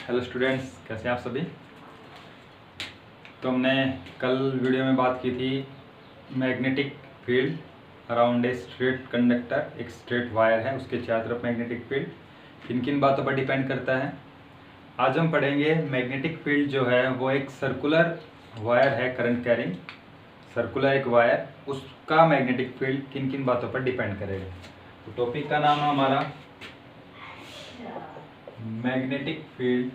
Hello students, कैसे हैं आप सभी। तो हमने कल वीडियो में बात की थी magnetic field around a straight conductor. एक स्ट्रेट वायर है, उसके चारों तरफ मैग्नेटिक फील्ड किन किन बातों पर डिपेंड करता है। आज हम पढ़ेंगे मैग्नेटिक फील्ड जो है वो एक सर्कुलर वायर है, करंट कैरिंग सर्कुलर एक वायर, उसका मैग्नेटिक फील्ड किन किन बातों पर डिपेंड करेगा। तो टॉपिक का नाम है हमारा magnetic field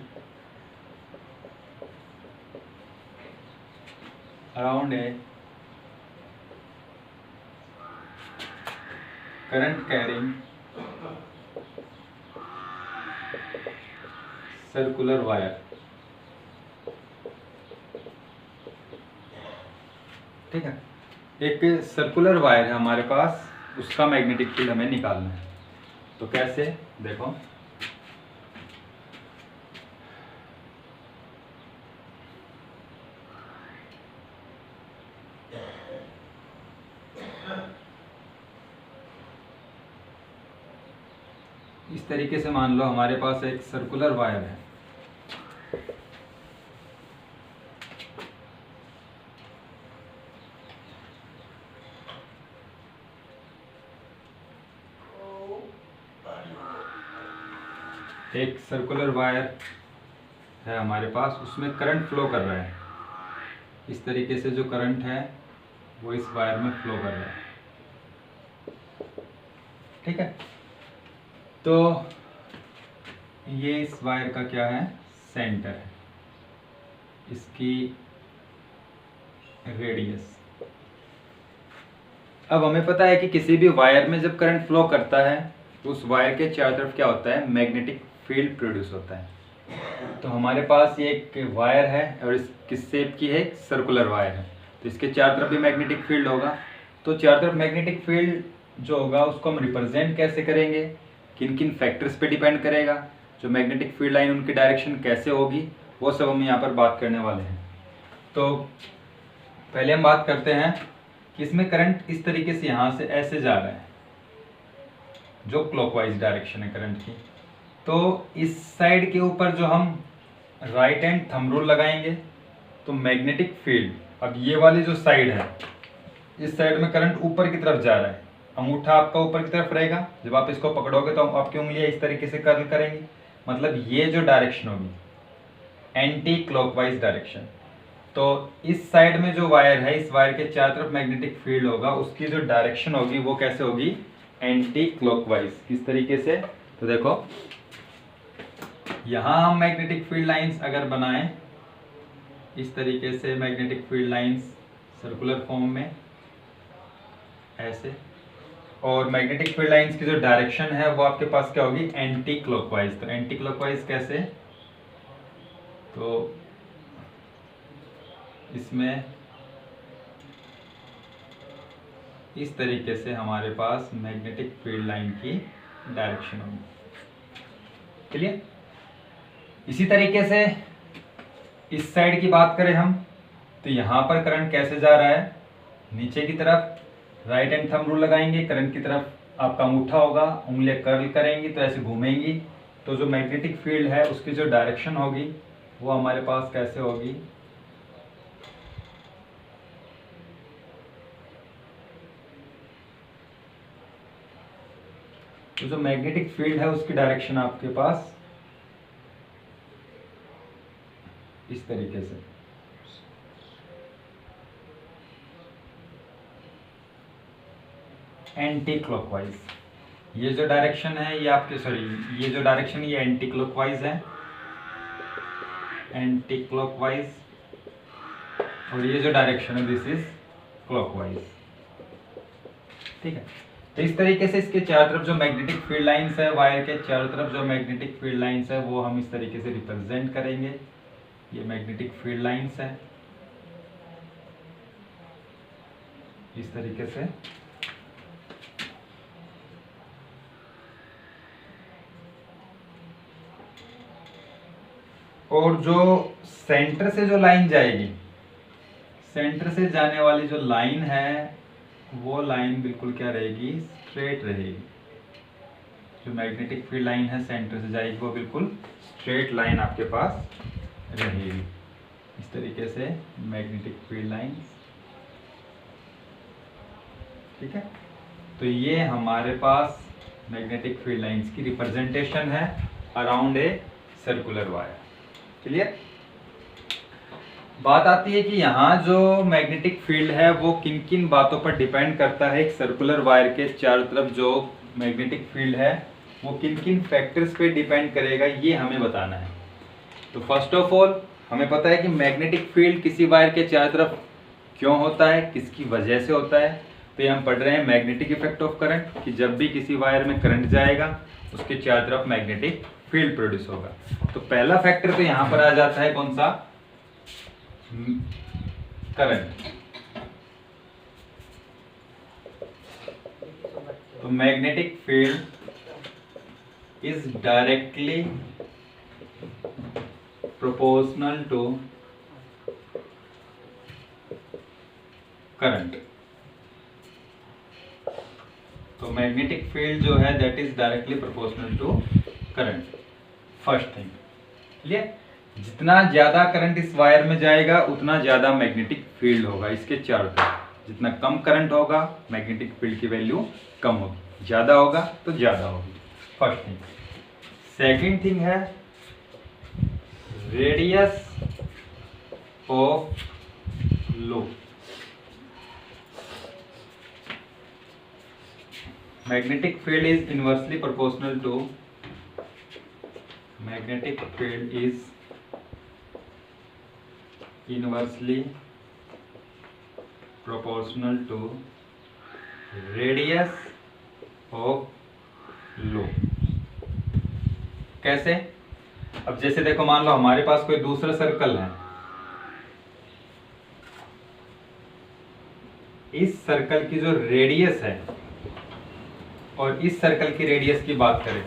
around a current carrying circular wire. ठीक है, एक सर्कुलर वायर है हमारे पास, उसका मैग्नेटिक फील्ड हमें निकालना है। तो कैसे, देखो इस तरीके से मान लो हमारे पास एक सर्कुलर वायर है। एक सर्कुलर वायर है हमारे पास, उसमें करंट फ्लो कर रहा है। इस तरीके से जो करंट है वो इस वायर में फ्लो कर रहा है। ठीक है, तो ये इस वायर का क्या है, सेंटर है, इसकी रेडियस। अब हमें पता है कि किसी भी वायर में जब करंट फ्लो करता है तो उस वायर के चारों तरफ क्या होता है, मैग्नेटिक फील्ड प्रोड्यूस होता है। तो हमारे पास ये एक वायर है और इस किस शेप की है, सर्कुलर वायर है, तो इसके चारों तरफ भी मैग्नेटिक फील्ड होगा। तो चारों तरफ मैग्नेटिक फील्ड जो होगा उसको हम रिप्रेजेंट कैसे करेंगे, किन किन फैक्टर्स पे डिपेंड करेगा, जो मैग्नेटिक फील्ड लाइन उनकी डायरेक्शन कैसे होगी, वो सब हम यहाँ पर बात करने वाले हैं। तो पहले हम बात करते हैं कि इसमें करंट इस तरीके से यहाँ से ऐसे जा रहा है, जो क्लॉकवाइज डायरेक्शन है करंट की। तो इस साइड के ऊपर जो हम राइट हैंड थंब रूल लगाएंगे तो मैग्नेटिक फील्ड, अब ये वाली जो साइड है, इस साइड में करंट ऊपर की तरफ जा रहा है, अंगूठा आपका ऊपर की तरफ रहेगा, जब आप इसको पकड़ोगे तो आपकी उंगलियां इस तरीके से कर्ल करेंगी, मतलब ये जो डायरेक्शन होगी एंटी क्लॉकवाइज डायरेक्शन। तो इस साइड में जो वायर है, इस वायर के चारों तरफ मैग्नेटिक फील्ड होगा, उसकी जो डायरेक्शन होगी वो कैसे होगी, एंटी क्लॉकवाइज। किस तरीके से, तो देखो यहां हम मैग्नेटिक फील्ड लाइंस अगर बनाएं, इस तरीके से magnetic field lines circular form में ऐसे, और मैग्नेटिक फील्ड लाइंस की जो डायरेक्शन है वो आपके पास क्या होगी, एंटी क्लॉकवाइज। तो एंटी क्लॉकवाइज कैसे, तो इसमें इस तरीके से हमारे पास मैग्नेटिक फील्ड लाइन की डायरेक्शन होगी। क्लियर। इसी तरीके से इस साइड की बात करें हम, तो यहां पर करंट कैसे जा रहा है, नीचे की तरफ राइट हैंड थंब रूल लगाएंगे, करंट की तरफ आपका अंगूठा होगा, उंगलियां कर्ल करेंगी तो ऐसे घूमेंगी, तो जो मैग्नेटिक फील्ड है उसकी जो डायरेक्शन होगी वो हमारे पास कैसे होगी, तो जो मैग्नेटिक फील्ड है उसकी डायरेक्शन आपके पास इस तरीके से, एंटी क्लॉकवाइज। ये जो डायरेक्शन है ये आपके, ये जो डायरेक्शन ये एंटी क्लॉकवाइज है, एंटी क्लॉकवाइज, और ये जो डायरेक्शन है दिस इज क्लॉकवाइज। ठीक है, तो इस तरीके से इसके चारों तरफ जो मैग्नेटिक फील्ड लाइंस है, वायर के चारों तरफ जो मैग्नेटिक फील्ड लाइंस है वो हम इस तरीके से रिप्रेजेंट करेंगे। ये मैग्नेटिक फील्ड लाइंस है इस तरीके से, और जो सेंटर से जो लाइन जाएगी, सेंटर से जाने वाली जो लाइन है वो लाइन बिल्कुल क्या रहेगी, स्ट्रेट रहेगी। जो मैग्नेटिक फील्ड लाइन है सेंटर से जाएगी वो बिल्कुल स्ट्रेट लाइन आपके पास रहेगी। इस तरीके से मैग्नेटिक फील्ड लाइन, ठीक है। तो ये हमारे पास मैग्नेटिक फील्ड लाइंस की रिप्रेजेंटेशन है around a circular wire. Clear? बात आती है कि यहाँ जो मैग्नेटिक फील्ड है वो किन किन बातों पर डिपेंड करता है। एक सर्कुलर वायर के चारों तरफ जो मैग्नेटिक फील्ड है वो किन किन फैक्टर्स पे डिपेंड करेगा, ये हमें बताना है। तो फर्स्ट ऑफ ऑल हमें पता है कि मैग्नेटिक फील्ड किसी वायर के चारों तरफ क्यों होता है, किसकी वजह से होता है। तो ये हम पढ़ रहे हैं मैग्नेटिक इफेक्ट ऑफ करंट, कि जब भी किसी वायर में करंट जाएगा उसके चारों तरफ मैग्नेटिक फील्ड प्रोड्यूस होगा। तो पहला फैक्टर तो यहाँ पर आ जाता है, कौन सा? करंट। तो magnetic field is directly proportional to current. तो मैग्नेटिक फील्ड जो है that is directly proportional to current. First thing, clear? जितना ज्यादा करंट इस वायर में जाएगा उतना ज्यादा मैग्नेटिक फील्ड होगा इसके चारों तरफ। जितना कम करंट होगा मैग्नेटिक फील्ड की वैल्यू कम होगी, ज्यादा होगा तो ज्यादा होगी। First thing. सेकंड थिंग है radius of loop. Magnetic field is inversely proportional to radius of loop। कैसे? अब जैसे देखो, मान लो हमारे पास कोई दूसरा सर्कल है, इस सर्कल की जो रेडियस है और इस सर्कल की रेडियस की बात करें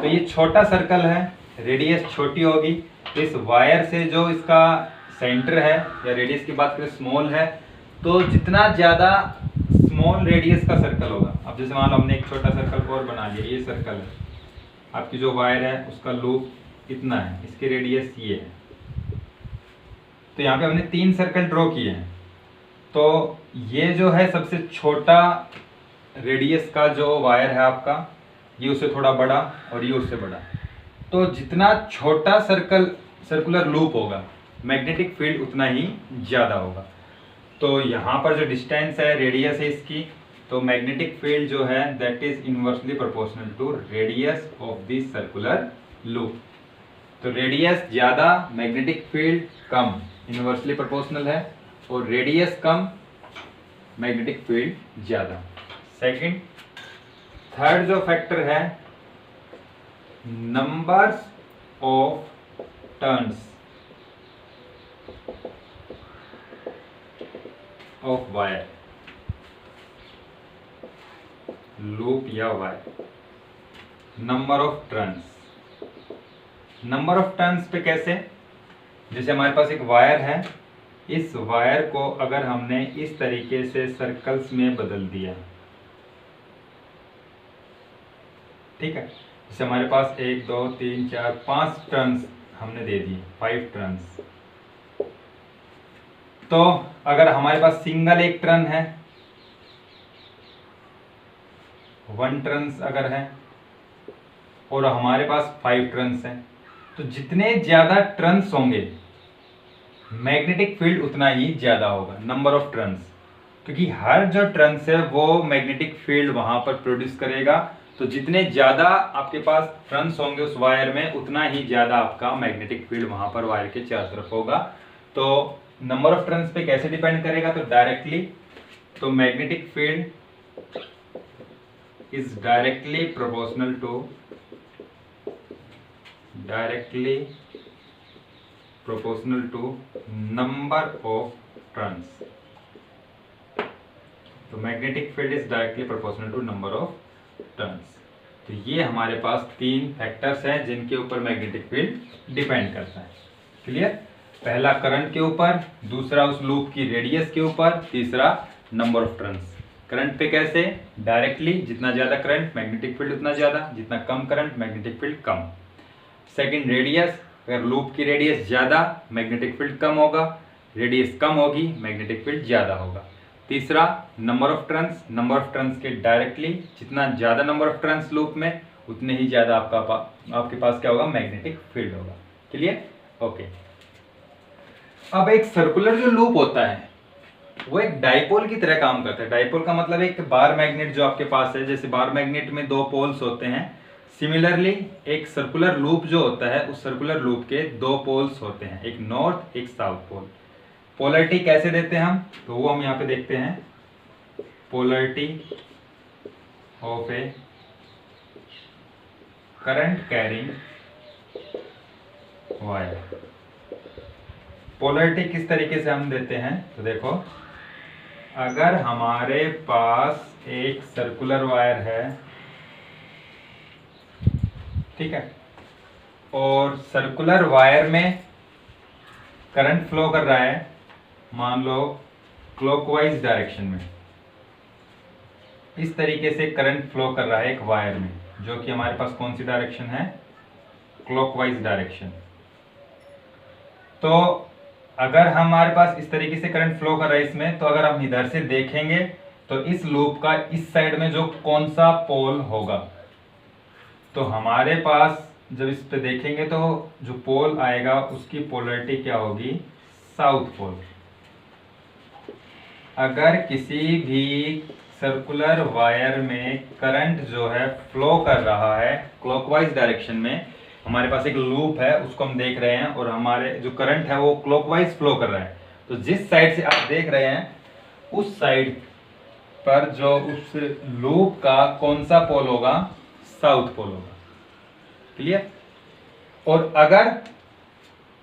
तो ये छोटा सर्कल है, रेडियस छोटी होगी। तो इस वायर से जो इसका सेंटर है या रेडियस की बात करें स्मॉल है, तो जितना ज्यादा स्मॉल रेडियस का सर्कल होगा। अब जैसे मान लो हमने एक छोटा सर्कल और बना लिया, ये सर्कल है, आपकी जो वायर है उसका लूप इतना है, इसकी रेडियस ये है। तो यहाँ पे हमने 3 सर्कल ड्रॉ किए हैं। तो ये जो है सबसे छोटा रेडियस का जो वायर है आपका, ये उससे थोड़ा बड़ा और ये उससे बड़ा। तो जितना छोटा सर्कुलर लूप होगा मैग्नेटिक फील्ड उतना ही ज़्यादा होगा। तो यहाँ पर जो डिस्टेंस है, रेडियस है इसकी, तो मैग्नेटिक फील्ड जो है that is inversely proportional to radius of this circular loop. तो रेडियस ज़्यादा, मैग्नेटिक फील्ड कम, इनवर्सली प्रोपोर्शनल है। और रेडियस कम, मैग्नेटिक फील्ड ज़्यादा। सेकंड। थर्ड जो फैक्टर है numbers of turns of wire, loop या wire. Number of turns. Number of turns पे कैसे? जैसे हमारे पास एक वायर है, इस वायर को अगर हमने इस तरीके से सर्कल्स में बदल दिया, ठीक है, जैसे हमारे पास 1 2 3 4 5 टर्न्स हमने दे दिए, 5 टर्न्स। तो अगर हमारे पास सिंगल एक टर्न है, 1 टर्न्स अगर है, और हमारे पास 5 टर्न्स हैं, तो जितने ज्यादा टर्न्स होंगे मैग्नेटिक फील्ड उतना ही ज्यादा होगा, नंबर ऑफ टर्न्स। क्योंकि हर जो टर्न्स है वो मैग्नेटिक फील्ड वहां पर प्रोड्यूस करेगा। तो जितने ज्यादा आपके पास टर्न्स होंगे उस वायर में उतना ही ज्यादा आपका मैग्नेटिक फील्ड वहां पर वायर के चारों तरफ होगा। तो नंबर ऑफ टर्न्स पे कैसे डिपेंड करेगा? तो डायरेक्टली, तो magnetic field is directly proportional to number of turns. तो magnetic field is directly proportional to number of turns. तो ये हमारे पास 3 फैक्टर्स हैं जिनके ऊपर मैग्नेटिक फील्ड डिपेंड करता है। क्लियर? पहला करंट के ऊपर, दूसरा उस लूप की रेडियस के ऊपर, तीसरा नंबर ऑफ टर्न्स। करंट पे कैसे? डायरेक्टली, जितना ज़्यादा करंट मैग्नेटिक फील्ड उतना ज़्यादा, जितना कम करंट मैग्नेटिक फील्ड कम। सेकंड रेडियस, अगर लूप की रेडियस ज़्यादा मैग्नेटिक फील्ड कम होगा, रेडियस कम होगी मैग्नेटिक फील्ड ज़्यादा होगा। तीसरा number of turns, number of turns के डायरेक्टली, जितना ज़्यादा नंबर ऑफ टर्न्स लूप में उतने ही ज़्यादा आपके पास क्या होगा? मैग्नेटिक फील्ड होगा। क्लियर? ओके। अब एक सर्कुलर जो लूप होता है वो एक डाइपोल की तरह काम करता है। डाइपोल का मतलब एक बार मैग्नेट जो आपके पास है, जैसे बार मैग्नेट में दो पोल्स होते हैं, सिमिलरली एक सर्कुलर लूप जो होता है उस सर्कुलर लूप के दो पोल्स होते हैं, एक नॉर्थ एक साउथ पोल। पोलरिटी कैसे देते हैं हम? तो वो हम यहाँ पे देखते हैं। Polarity of A current carrying wire. Polarity किस तरीके से हम देते हैं? तो देखो, अगर हमारे पास एक सर्कुलर वायर है, ठीक है, और सर्कुलर वायर में करंट फ्लो कर रहा है, मान लो क्लॉकवाइज डायरेक्शन में, इस तरीके से करंट फ्लो कर रहा है एक वायर में, जो कि हमारे पास कौन सी डायरेक्शन है? Clockwise direction. तो अगर हमारे पास इस तरीके से करंट फ्लो कर रहा है इसमें, तो अगर हम इधर से देखेंगे तो इस लूप का इस साइड में जो कौन सा पोल होगा, तो हमारे पास जब इस पे देखेंगे तो जो पोल आएगा उसकी पोलरिटी क्या होगी? South pole. अगर किसी भी सर्कुलर वायर में करंट जो है फ्लो कर रहा है क्लॉकवाइज डायरेक्शन में, हमारे पास एक लूप है उसको हम देख रहे हैं और हमारे जो करंट है वो क्लॉकवाइज फ्लो कर रहा है, तो जिस साइड से आप देख रहे हैं उस साइड पर जो उस लूप का कौन सा पोल होगा? साउथ पोल होगा। क्लियर? और अगर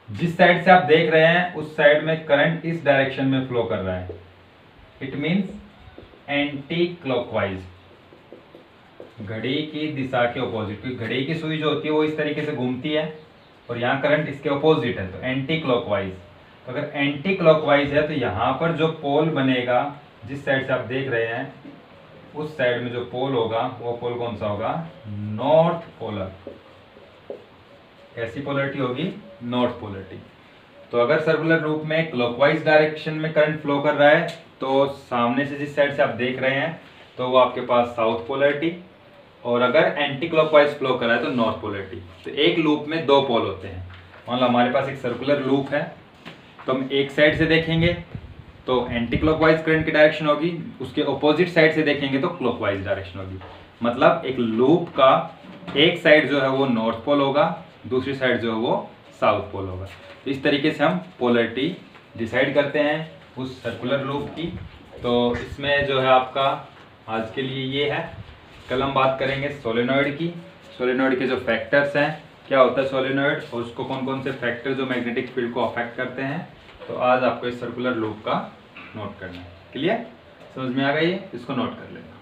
जिस साइड से आप देख रहे हैं उस साइड में करंट इस डायरेक्शन में फ्लो कर रहा है, इट मीन्स एंटी क्लॉकवाइज, घड़ी की दिशा के ऑपोजिट, क्योंकि घड़ी की सुई जो होती है वो इस तरीके से घूमती है और यहाँ करंट इसके ऑपोजिट है, तो एंटी क्लॉकवाइज। तो अगर एंटी क्लॉकवाइज है तो यहाँ पर जो पोल बनेगा, जिस साइड से आप देख रहे हैं उस साइड में जो पोल होगा वो पोल कौन सा होगा? North polar. ऐसी पोलरिटी होगी नॉर्थ पोलरिटी। तो अगर सर्कुलर लूप में क्लॉकवाइज डायरेक्शन में करंट फ्लो कर रहा है तो सामने से जिस साइड से आप देख रहे हैं तो वो आपके पास साउथ पोलरिटी, और अगर एंटी क्लॉकवाइज फ्लो कर रहा है तो नॉर्थ पोलरिटी। तो एक लूप में दो पोल होते हैं। मान लो हमारे पास एक सर्कुलर लूप है, तो हम एक साइड से देखेंगे तो एंटी क्लॉकवाइज करंट की डायरेक्शन होगी, उसके ऑपोजिट साइड से देखेंगे तो क्लॉकवाइज डायरेक्शन होगी। मतलब एक लूप का एक साइड जो है वो नॉर्थ पोल होगा, दूसरी साइड जो है वो साउथ पोल होगा। तो इस तरीके से हम पोलरिटी डिसाइड करते हैं उस सर्कुलर लूप की। तो इसमें जो है आपका आज के लिए ये है। कल हम बात करेंगे सोलेनॉइड की। सोलेनॉइड के जो फैक्टर्स हैं, क्या होता है सोलेनॉइड और उसको कौन कौन से फैक्टर जो मैग्नेटिक फील्ड को अफेक्ट करते हैं। तो आज आपको इस सर्कुलर लूप का नोट करना है। क्लियर? समझ में आ गई है? इसको नोट कर लेना।